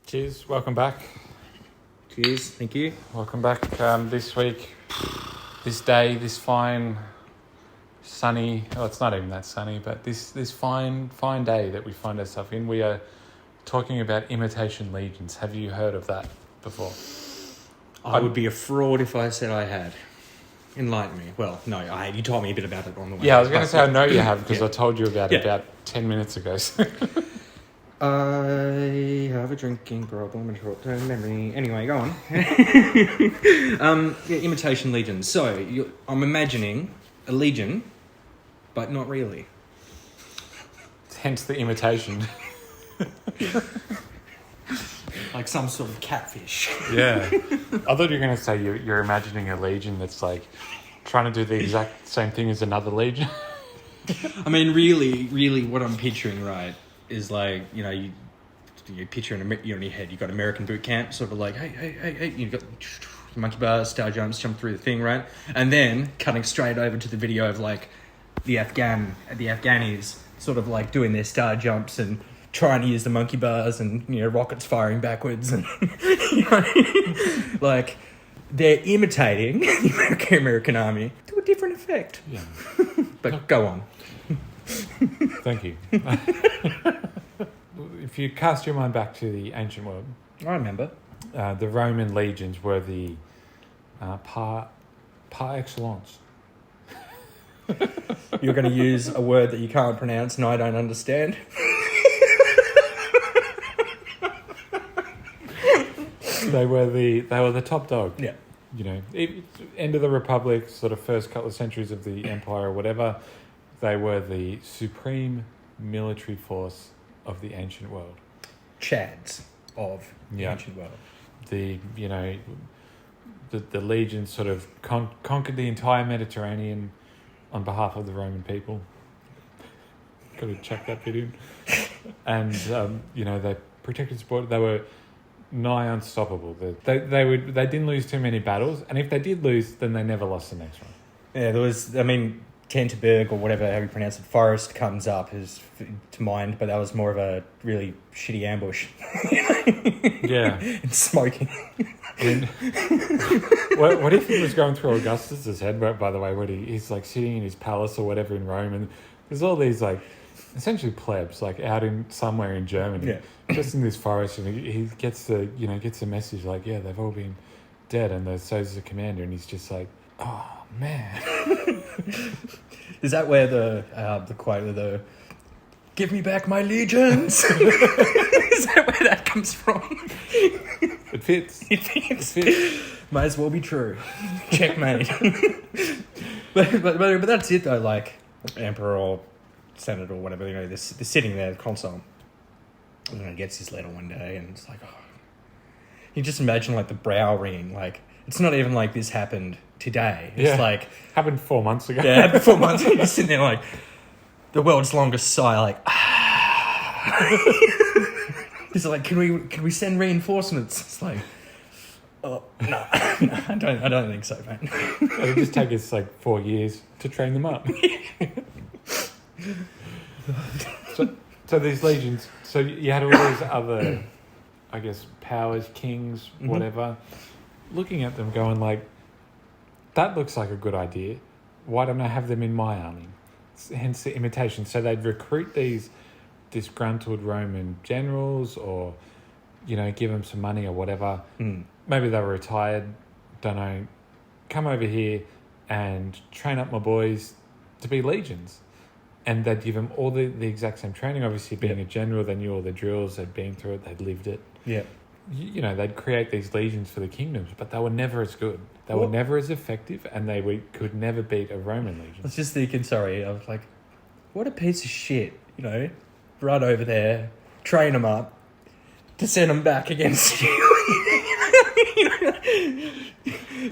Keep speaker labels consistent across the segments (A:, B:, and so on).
A: Cheers, welcome back.
B: Cheers, thank you.
A: Welcome back this week, this day, this fine, sunny, well, it's not even that sunny, but this fine day that we find ourselves in. We are talking about imitation legions. Have you heard of that before?
B: I would be a fraud if I said I had. Enlighten me. Well, no, you told me a bit about it on the way.
A: Yeah, I was going to say I know you have because
B: Yeah.
A: I told you about it about 10 minutes ago.
B: I have a drinking problem and short-term memory. Anyway, go on. Imitation legions. So, I'm imagining a legion, but not really.
A: Hence the imitation.
B: Like some sort of catfish.
A: Yeah. I thought you were going to say you're imagining a legion that's like trying to do the exact same thing as another legion.
B: I mean, really what I'm picturing, right, is like, you picture you're in your head, you've got American boot camp, sort of like, hey, you've got monkey bars, star jumps, jump through the thing, right? And then cutting straight over to the video of like the Afghanis sort of like doing their star jumps and trying to use the monkey bars and, rockets firing backwards and, like they're imitating the American army to a different effect.
A: Yeah.
B: But go on.
A: Thank you. If you cast your mind back to the ancient world,
B: I remember.
A: The Roman legions were the par excellence.
B: You're going to use a word that you can't pronounce and I don't understand.
A: They were the top dog.
B: Yeah.
A: End of the Republic, sort of first couple of centuries of the Empire or whatever, they were the supreme military force of the ancient world.
B: Chads of the ancient world.
A: The legions sort of conquered the entire Mediterranean on behalf of the Roman people. Got to check that bit in. And they protected sport. They were nigh unstoppable. They didn't lose too many battles, and if they did lose, then they never lost the next one.
B: Yeah, there was, Canterbury or whatever, how you pronounce it, Forest comes up as to mind, but that was more of a really shitty ambush.
A: Yeah.
B: And smoking.
A: What if he was going through Augustus's head, by the way, when he's like sitting in his palace or whatever in Rome, and there's all these like essentially plebs like out in somewhere in Germany, just in this forest, and he gets the message like, yeah, they've all been dead, and so's the commander, and he's just like, oh man.
B: Is that where the quote of the "Give me back my legions"? Is that where that comes from?
A: It fits.
B: It fits. Might as well be true. Checkmate. but that's it though. Like emperor or senator or whatever, they're sitting there at the console. And gets his letter one day, and it's like, oh. You just imagine like the brow wringing. Like it's not even like this happened today. It's like
A: happened 4 months ago.
B: Yeah, happened 4 months ago. You're sitting there like the world's longest sigh, like He's like, can we send reinforcements? It's like, oh no, I don't think so, mate.
A: It'll just take us like 4 years to train them up. So these legions, so you had all these other, I guess, powers, kings, whatever, looking at them going like, that looks like a good idea. Why don't I have them in my army? Hence the imitation. So they'd recruit these disgruntled Roman generals or, give them some money or whatever. Maybe they were retired, don't know. Come over here and train up my boys to be legions. And they'd give them all the exact same training. Obviously, being a general, they knew all the drills, they'd been through it, they'd lived it.
B: Yeah.
A: They'd create these legions for the kingdoms, but they were never as good. They were never as effective, and could never beat a Roman legion.
B: I was just thinking, I was like, what a piece of shit, run over there, train them up, to send them back against you.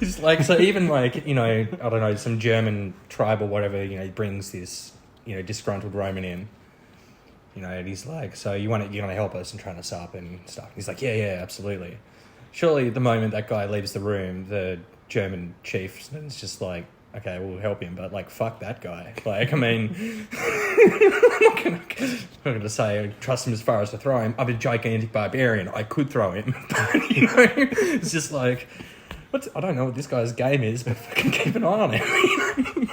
B: It's like, so even like, I don't know, some German tribe or whatever, brings this, disgruntled Roman in. And he's like, so you're gonna help us and train us up and stuff. He's like, yeah, absolutely. Surely the moment that guy leaves the room, the German chief is just like, okay, we'll help him, but like, fuck that guy. Like, I mean, I'm not gonna say I trust him as far as to throw him. I'm a gigantic barbarian. I could throw him, but, you know, it's just like, I don't know what this guy's game is, but fucking keep an eye on him.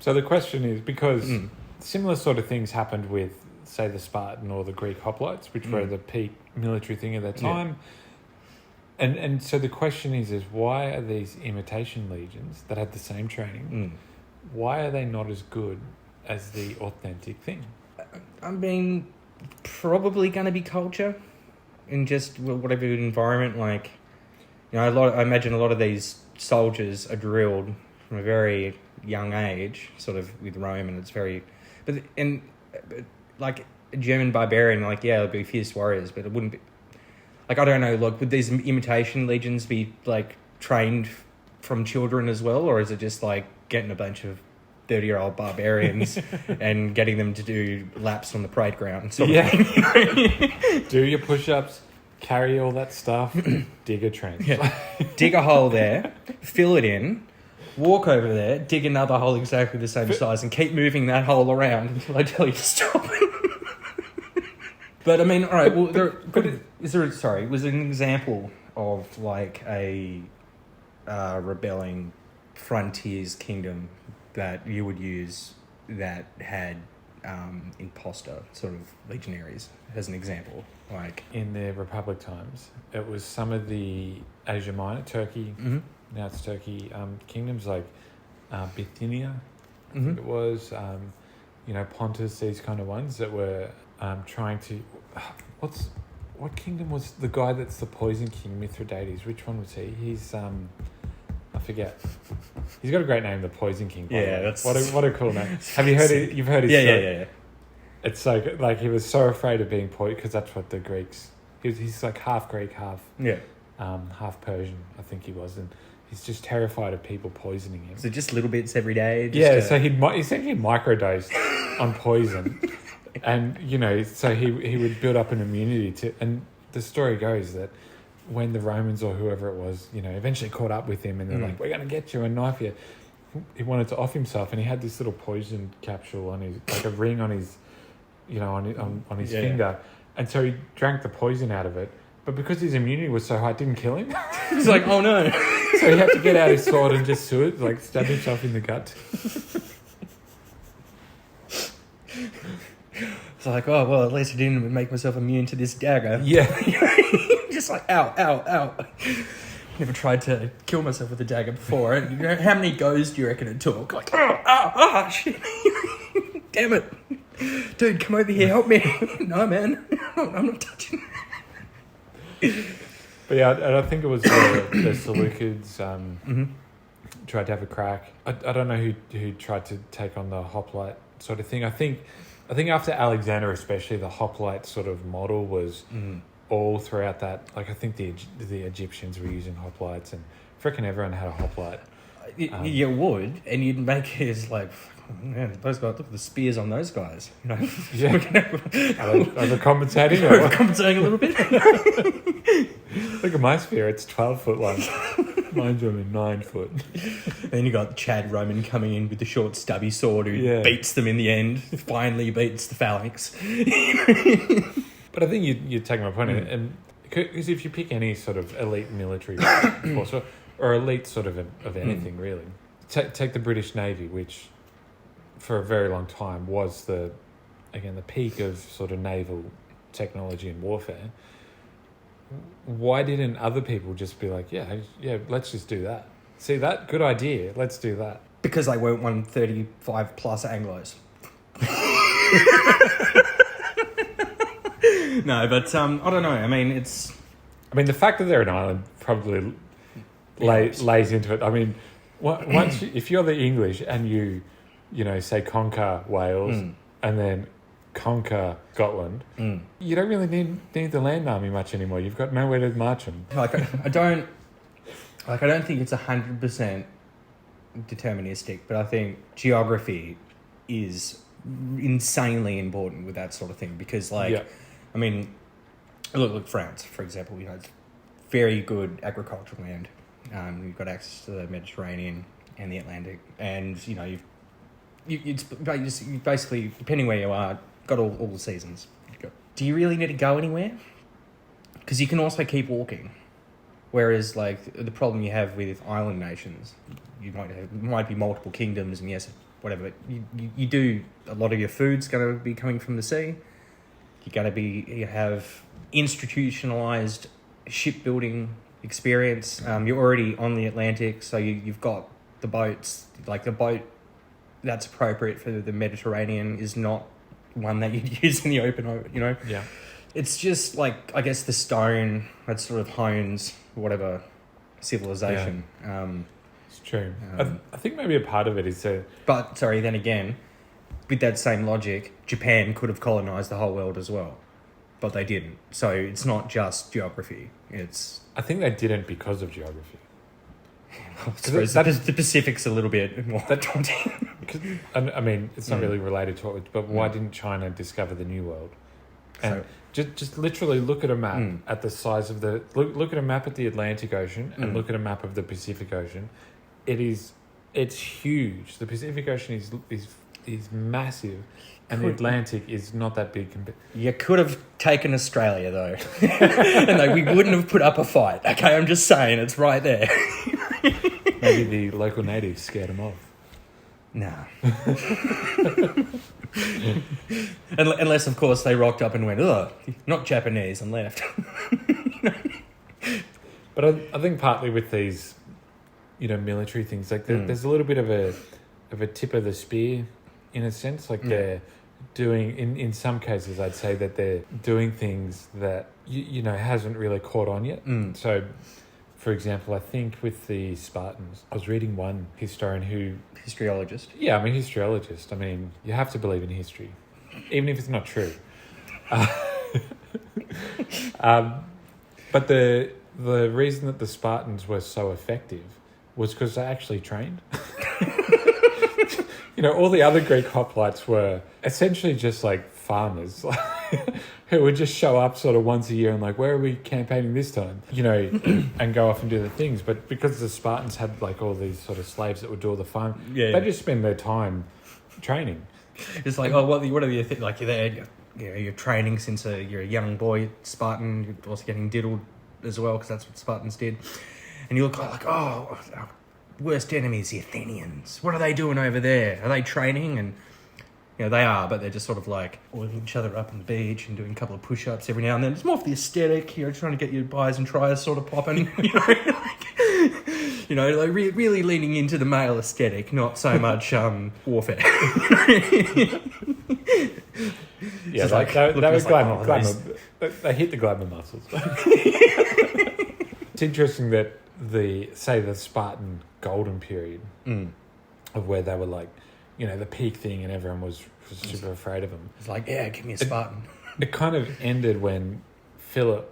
A: So the question is, because similar sort of things happened with, say, the Spartan or the Greek hoplites, which were the peak military thing at that time. And so the question is why are these imitation legions that had the same training, why are they not as good as the authentic thing?
B: I mean, probably going to be culture in just whatever environment. Like, you know, I imagine a lot of these soldiers are drilled from a very young age, sort of with Rome, and it's very... But like, a German barbarian, like, yeah, it'll be fierce warriors, but it wouldn't be... Like, I don't know, like, would these imitation legions be, like, trained from children as well? Or is it just, like, getting a bunch of 30-year-old barbarians and getting them to do laps on the parade ground? Sort of thing?
A: Do your push-ups, carry all that stuff, dig a trench.
B: Yeah. Dig a hole there, fill it in, walk over there, dig another hole exactly the same size, and keep moving that hole around until I tell you to stop. But I mean, all right. Well, was it an example of like a rebelling frontiers kingdom that you would use that had imposter sort of legionaries as an example? Like
A: in the Republic times, it was some of the Asia Minor, Turkey, now it's Turkey, kingdoms like Bithynia, I think it was, Pontus, these kind of ones that were trying to... What kingdom was the guy that's the Poison King, Mithridates? Which one was he? He's... I forget. He's got a great name, the Poison King.
B: Yeah, that's...
A: What a cool name. Have you heard it? You've heard his story?
B: Yeah.
A: It's so good. Like, he was so afraid of being poisoned, because that's what the Greeks... He's like half Greek, half Persian, I think he was, and he's just terrified of people poisoning him.
B: So just little bits every day?
A: So he said he'd microdose on poison, and, so he would build up an immunity to... And the story goes that when the Romans or whoever it was, eventually caught up with him, and they're like, we're going to get you and knife you, he wanted to off himself, and he had this little poison capsule on his, like a ring on his, on his finger. And so he drank the poison out of it, but because his immunity was so high, it didn't kill him.
B: He's like, oh no.
A: So he had to get out his sword and just stab himself in the gut.
B: It's like, oh, well, at least I didn't make myself immune to this dagger.
A: Yeah.
B: Just like, ow. Never tried to kill myself with a dagger before. How many goes do you reckon it took? Like, shit. Damn it. Dude, come over here, help me. No, man. I'm not touching.
A: But yeah, and I think it was the Seleucids tried to have a crack. I don't know who tried to take on the hoplite sort of thing. I think after Alexander especially, the hoplite sort of model was all throughout that. Like, I think the Egyptians were using hoplites, and frickin' everyone had a hoplite.
B: You would, and you'd make it as like... Oh, man, those guys, look at the spears on those guys.
A: Yeah. Are they compensating?
B: Compensating a little bit.
A: Look at my spear, it's 12 foot long. Mine's only 9 foot.
B: Then you got Chad Roman coming in with the short stubby sword who beats them in the end. Finally beats the phalanx.
A: But I think you take my point, and because if you pick any sort of elite military force, or elite sort of anything really, take the British Navy, which for a very long time was the peak of sort of naval technology and warfare. Why didn't other people just be like, yeah, let's just do that? See that? Good idea. Let's do that.
B: Because they weren't 135 plus Anglos. No, but I don't know. I mean,
A: the fact that they're an island probably lays into it. I mean, once if you're the English and you say conquer Wales and then conquer Scotland, you don't really need the land army much anymore. You've got nowhere to march them.
B: I don't think it's 100% deterministic, but I think geography is insanely important with that sort of thing, because I mean, look, France, for example, it's very good agricultural land. You've got access to the Mediterranean. and the Atlantic, and it's basically, depending where you are, got all the seasons. Do you really need to go anywhere? Because you can also keep walking. Whereas, like, the problem you have with island nations, might be multiple kingdoms, and yes, whatever. You do, a lot of your food's going to be coming from the sea. You have institutionalized shipbuilding experience. You're already on the Atlantic, so you've got the boats. Like, the boat that's appropriate for the Mediterranean is not one that you'd use in the open,
A: Yeah.
B: It's just, like, I guess the stone that sort of hones whatever civilization. Yeah.
A: It's true. I think maybe a part of it is
B: But, sorry, then again, with that same logic, Japan could have colonised the whole world as well. But they didn't. So it's not just geography.
A: I think they didn't because of geography.
B: I suppose the Pacific's a little bit more daunting.
A: I mean, it's not really related to it, but why didn't China discover the New World? And just literally look at a map at the size of look at a map at the Atlantic Ocean and look at a map of the Pacific Ocean. It's huge. The Pacific Ocean is massive, and the Atlantic is not that big.
B: You could have taken Australia though, and we wouldn't have put up a fight. Okay, I'm just saying, it's right there.
A: Maybe the local natives scared them off.
B: Nah. Unless, of course, they rocked up and went, "Ugh, not Japanese," and left.
A: But I think partly with these, military things, like there's a little bit of a tip of the spear, in a sense. Like they're doing, in some cases, I'd say that they're doing things that hasn't really caught on yet. So, for example, I think with the Spartans, I was reading one historian who...
B: Historyologist?
A: Yeah, I'm a historyologist. I mean, you have to believe in history, even if it's not true. But the reason that the Spartans were so effective was because they actually trained. All the other Greek hoplites were essentially just like farmers who would just show up sort of once a year and like, where are we campaigning this time? And go off and do the things. But because the Spartans had like all these sort of slaves that would do all the farm, they just spend their time training.
B: It's like, what are you think? Like, you're there, you're training since you're a young boy, Spartan. You're also getting diddled as well, because that's what Spartans did. And you look like, our worst enemies, the Athenians. What are they doing over there? Are they training? And they are, but they're just sort of like oiling each other up on the beach and doing a couple of push-ups every now and then. It's more for the aesthetic, trying to get your buys and tries sort of popping. Like really leaning into the male aesthetic, not so much warfare.
A: Yeah, like they were glamour. They hit the glamour muscles. It's interesting that the Spartan golden period of where they were like, the peak thing, and everyone was super afraid of them.
B: It's like, yeah, give me a Spartan.
A: It kind of ended when Philip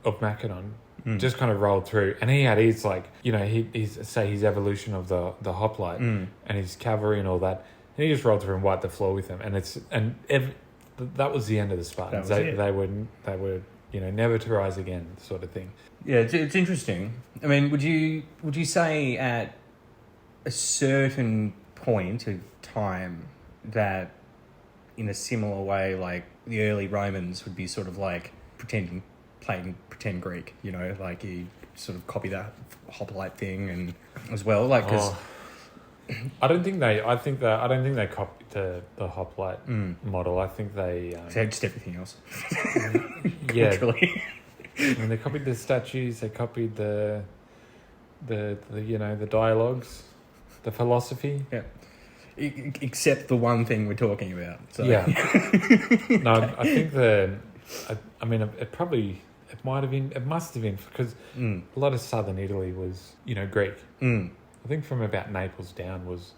A: of Macedon just kind of rolled through, and he had his like, his evolution of the hoplite and his cavalry and all that, and he just rolled through and wiped the floor with them, that was the end of the Spartans. They were never to rise again, sort of thing.
B: Yeah, it's interesting. I mean, would you say at a certain point of time that in a similar way, like the early Romans would be sort of like playing pretend Greek, like you sort of copy that hoplite thing and as well, like because
A: I don't think they copied the hoplite model. I think they
B: just everything else.
A: Literally. I mean, they copied the statues. They copied the dialogues, the philosophy.
B: Yeah. Except the one thing we're talking about. So.
A: Yeah. No, I think it must have been because a lot of southern Italy was, Greek. I think from about Naples down was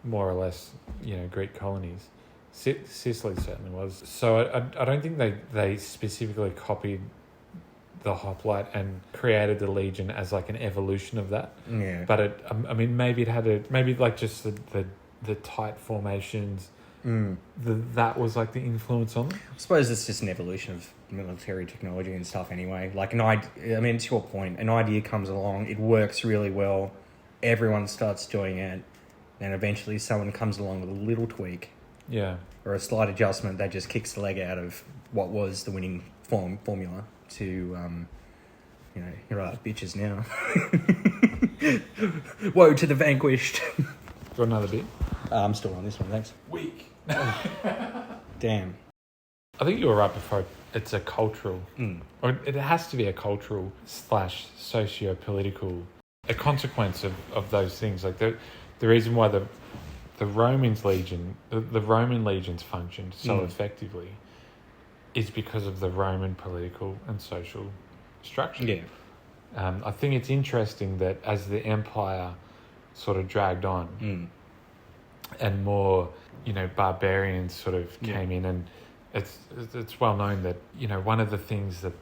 A: more or less, Greek colonies. Sicily certainly was. So I don't think they specifically copied the hoplite and created the legion as like an evolution of that.
B: Yeah.
A: But maybe it had maybe like just the tight formations. That was like the influence on it.
B: I suppose it's just an evolution of military technology and stuff anyway. Like to your point, an idea comes along, it works really well, everyone starts doing it, and eventually someone comes along with a little tweak
A: Yeah.
B: or a slight adjustment that just kicks the leg out of what was the winning formula to, you're right, bitches now. Woe to the vanquished.
A: Got another bit?
B: I'm still on this one, thanks.
A: Weak.
B: Damn.
A: I think you were right before. It's a cultural, or it has to be a cultural / socio-political, a consequence of those things. Like the reason why the Roman legions functioned so effectively is because of the Roman political and social structure.
B: Yeah.
A: I think it's interesting that as the empire sort of dragged on and more, barbarians sort of came in, and it's well known that, one of the things that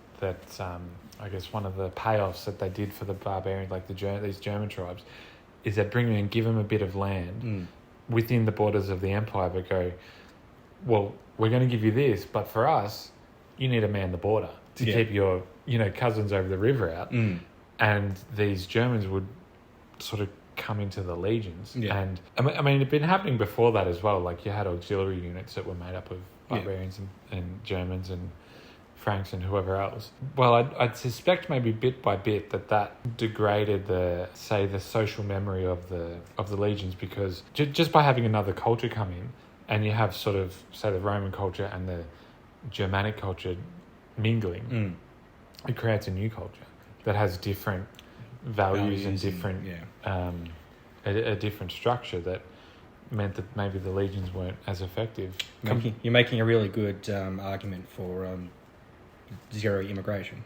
A: I guess one of the payoffs that they did for the barbarians, like these German tribes, is that bring them and give them a bit of land within the borders of the empire, but go, well, we're going to give you this, but for us, you need to man the border to keep your, cousins over the river out. And these Germans would sort of come into the legions. Yeah. And I mean, it'd been happening before that as well. Like you had auxiliary units that were made up of barbarians and Germans and Franks and whoever else. Well, I'd suspect maybe bit by bit that degraded the social memory of the legions, because just by having another culture come in, and you have sort of, say, the Roman culture and the Germanic culture mingling, it creates a new culture that has different values and different a different structure that meant that maybe the legions weren't as effective.
B: You're making a really good argument for zero immigration.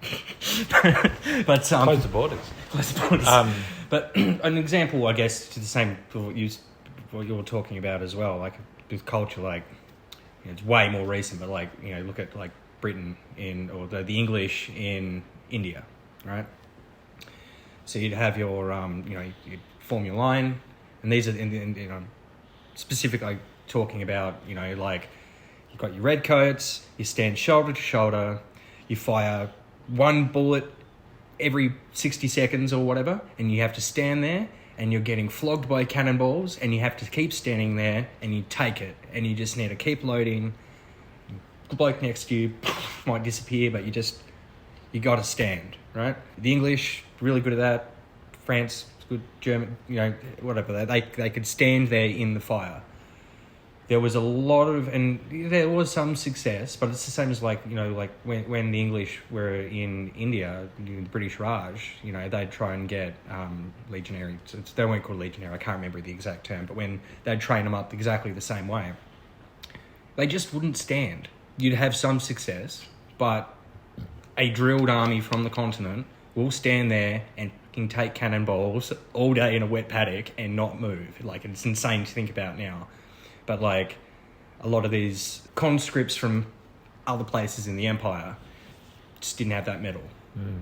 B: But
A: close the borders.
B: But an example, I guess, to the same what you were talking about as well, like with culture, like it's way more recent, but like look at like Britain or the English in India, right? So you'd have your you'd form your line, and these are specifically talking about like you've got your red coats, you stand shoulder to shoulder, you fire one bullet every 60 seconds or whatever, and you have to stand there, and you're getting flogged by cannonballs, and you have to keep standing there, and you take it, and you just need to keep loading. The bloke next to you might disappear, but you got to stand, right? The English, really good at that. France, good. German, whatever. They could stand there in the fire. There was a lot of, and there was some success, but it's the same as like when the English were in India, the British Raj, they'd try and get legionary. They weren't called legionary. I can't remember the exact term, but when they'd train them up exactly the same way, they just wouldn't stand. You'd have some success, but a drilled army from the continent will stand there and can take cannonballs all day in a wet paddock and not move. Like, it's insane to think about now. But like a lot of these conscripts from other places in the empire just didn't have that medal.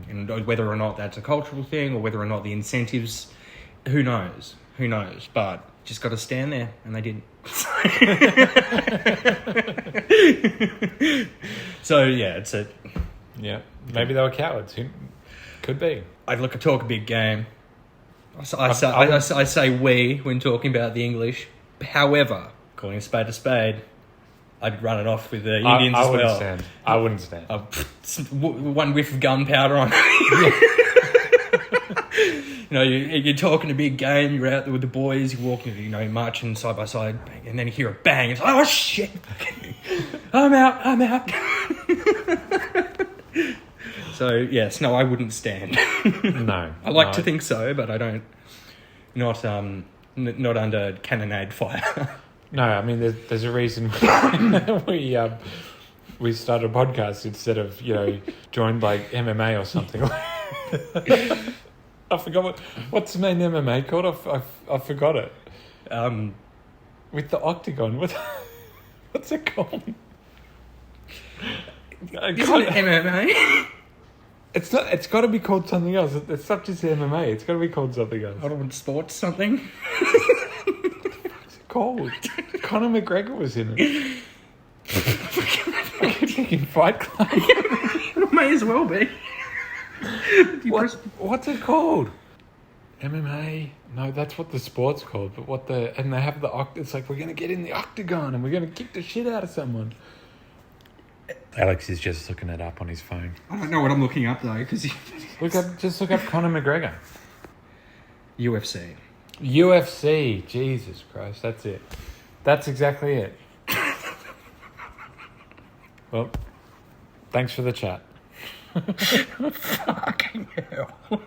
B: And whether or not that's a cultural thing or whether or not the incentives, who knows? But just got to stand there, and they didn't. So yeah, it's a...
A: Yeah, maybe they were cowards. Could be.
B: I talk a big game. I say we when talking about the English. However, calling a spade, I'd run it off with the Indians as well.
A: I wouldn't stand.
B: One whiff of gunpowder on. You're talking a big game. You're out there with the boys. You're walking, marching side by side, and then you hear a bang. It's like, oh shit! I'm out. So yes, no, I wouldn't stand.
A: No,
B: I like to think so, but I don't. Not under cannonade fire.
A: No, I mean there's a reason we started a podcast instead of joined by MMA or something. I forgot what's the main MMA called. I forgot it. With the octagon, what's it called?
B: Isn't it MMA?
A: It's not. It's got to be called something else. It's not just MMA. It's got to be called something else.
B: Autumn sports something.
A: What's it called? Conor McGregor was in it. I keep thinking Fight Club.
B: It may as well be.
A: What's it called? MMA? No, that's what the sport's called. But and they have it's like, we're going to get in the octagon and we're going to kick the shit out of someone. Alex is just looking it up on his phone.
B: I don't know what I'm looking up though, because
A: Just look up Conor McGregor.
B: UFC.
A: UFC. Jesus Christ, that's it. That's exactly it. Well, thanks for the chat.
B: Fucking hell.